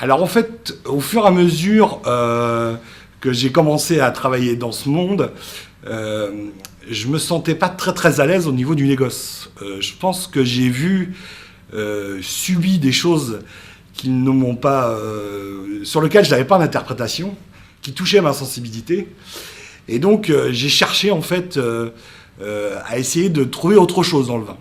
Alors en fait, au fur et à mesure que j'ai commencé à travailler dans ce monde, je me sentais pas très à l'aise au niveau du négoce. Je pense que j'ai subi des choses qui ne m'ont pas, sur lesquelles je n'avais pas d'interprétation, qui touchaient ma sensibilité. Et donc j'ai cherché en fait à essayer de trouver autre chose dans le vin.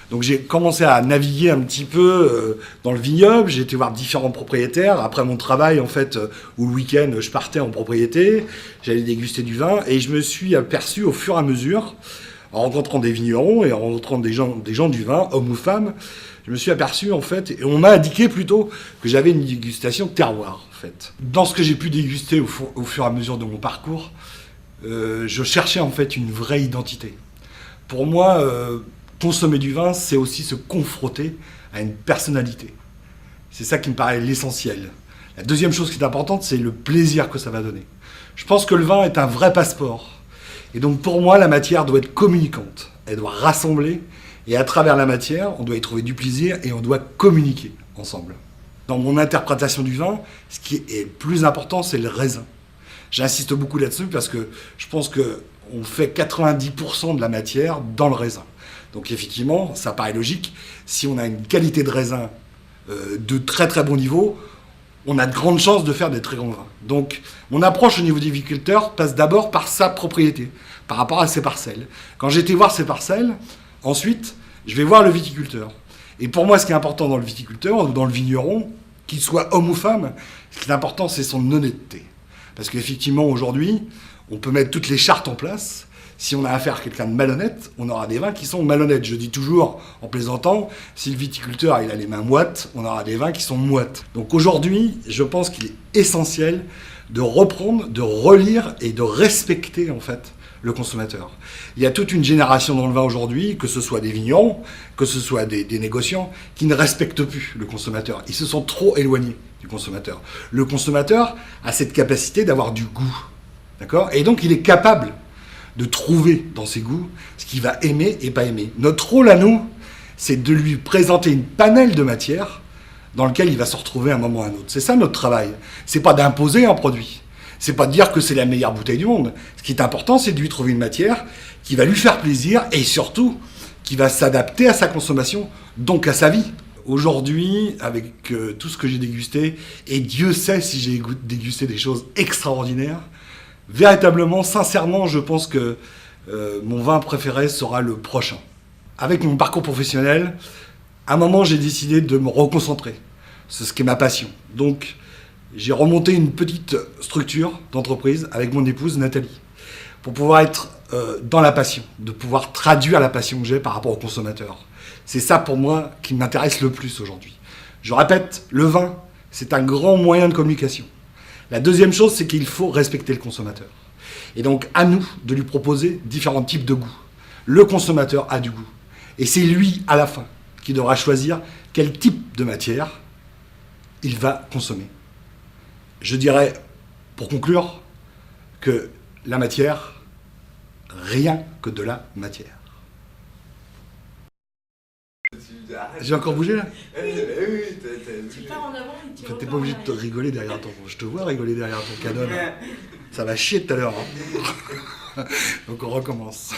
Donc j'ai commencé à naviguer un petit peu dans le vignoble, j'ai été voir différents propriétaires. Après mon travail, en fait, où le week-end, je partais en propriété, j'allais déguster du vin, et je me suis aperçu au fur et à mesure, en rencontrant des vignerons et en rencontrant des gens du vin, hommes ou femmes, je me suis aperçu, en fait, et on m'a indiqué plutôt que j'avais une dégustation terroir, en fait. Dans ce que j'ai pu déguster au fur et à mesure de mon parcours, je cherchais, en fait, une vraie identité. Pour moi, consommer du vin, c'est aussi se confronter à une personnalité. C'est ça qui me paraît l'essentiel. La deuxième chose qui est importante, c'est le plaisir que ça va donner. Je pense que le vin est un vrai passeport. Et donc pour moi, la matière doit être communicante. Elle doit rassembler. Et à travers la matière, on doit y trouver du plaisir et on doit communiquer ensemble. Dans mon interprétation du vin, ce qui est le plus important, c'est le raisin. J'insiste beaucoup là-dessus parce que je pense qu'on fait 90% de la matière dans le raisin. Donc effectivement, ça paraît logique, si on a une qualité de raisin de très bon niveau, on a de grandes chances de faire des très grands vins. Donc mon approche au niveau des viticulteurs passe d'abord par sa propriété, par rapport à ses parcelles. Quand j'ai été voir ses parcelles, ensuite, je vais voir le viticulteur. Et pour moi, ce qui est important dans le viticulteur, ou dans le vigneron, qu'il soit homme ou femme, ce qui est important, c'est son honnêteté. Parce qu'effectivement, aujourd'hui, on peut mettre toutes les chartes en place. Si on a affaire à quelqu'un de malhonnête, on aura des vins qui sont malhonnêtes. Je dis toujours, en plaisantant, si le viticulteur il a les mains moites, on aura des vins qui sont moites. Donc aujourd'hui, je pense qu'il est essentiel de reprendre, de relire et de respecter en fait le consommateur. Il y a toute une génération dans le vin aujourd'hui, que ce soit des vignerons, que ce soit des négociants, qui ne respectent plus le consommateur. Ils se sont trop éloignés du consommateur. Le consommateur a cette capacité d'avoir du goût. D'accord ? Et donc il est capable de trouver dans ses goûts ce qu'il va aimer et pas aimer. Notre rôle à nous, c'est de lui présenter une panel de matières dans lequel il va se retrouver à un moment ou à un autre. C'est ça notre travail. C'est pas d'imposer un produit. C'est pas de dire que c'est la meilleure bouteille du monde. Ce qui est important, c'est de lui trouver une matière qui va lui faire plaisir et surtout qui va s'adapter à sa consommation, donc à sa vie. Aujourd'hui, avec tout ce que j'ai dégusté, et Dieu sait si j'ai dégusté des choses extraordinaires, véritablement, sincèrement, je pense que mon vin préféré sera le prochain. Avec mon parcours professionnel, à un moment, j'ai décidé de me reconcentrer. C'est ce qui est ma passion. Donc, j'ai remonté une petite structure d'entreprise avec mon épouse Nathalie pour pouvoir être dans la passion, de pouvoir traduire la passion que j'ai par rapport aux consommateurs. C'est ça pour moi qui m'intéresse le plus aujourd'hui. Je répète, le vin, c'est un grand moyen de communication. La deuxième chose, c'est qu'il faut respecter le consommateur. Et donc, à nous de lui proposer différents types de goûts. Le consommateur a du goût. Et c'est lui, à la fin, qui devra choisir quel type de matière il va consommer. Je dirais, pour conclure, que la matière, rien que de la matière. J'ai encore bougé là ? Tu pars en avant et tu T'es pas obligé de te rigoler derrière ton... Je te vois rigoler derrière ton canon. Ça va chier tout à l'heure. Hein. Donc on recommence.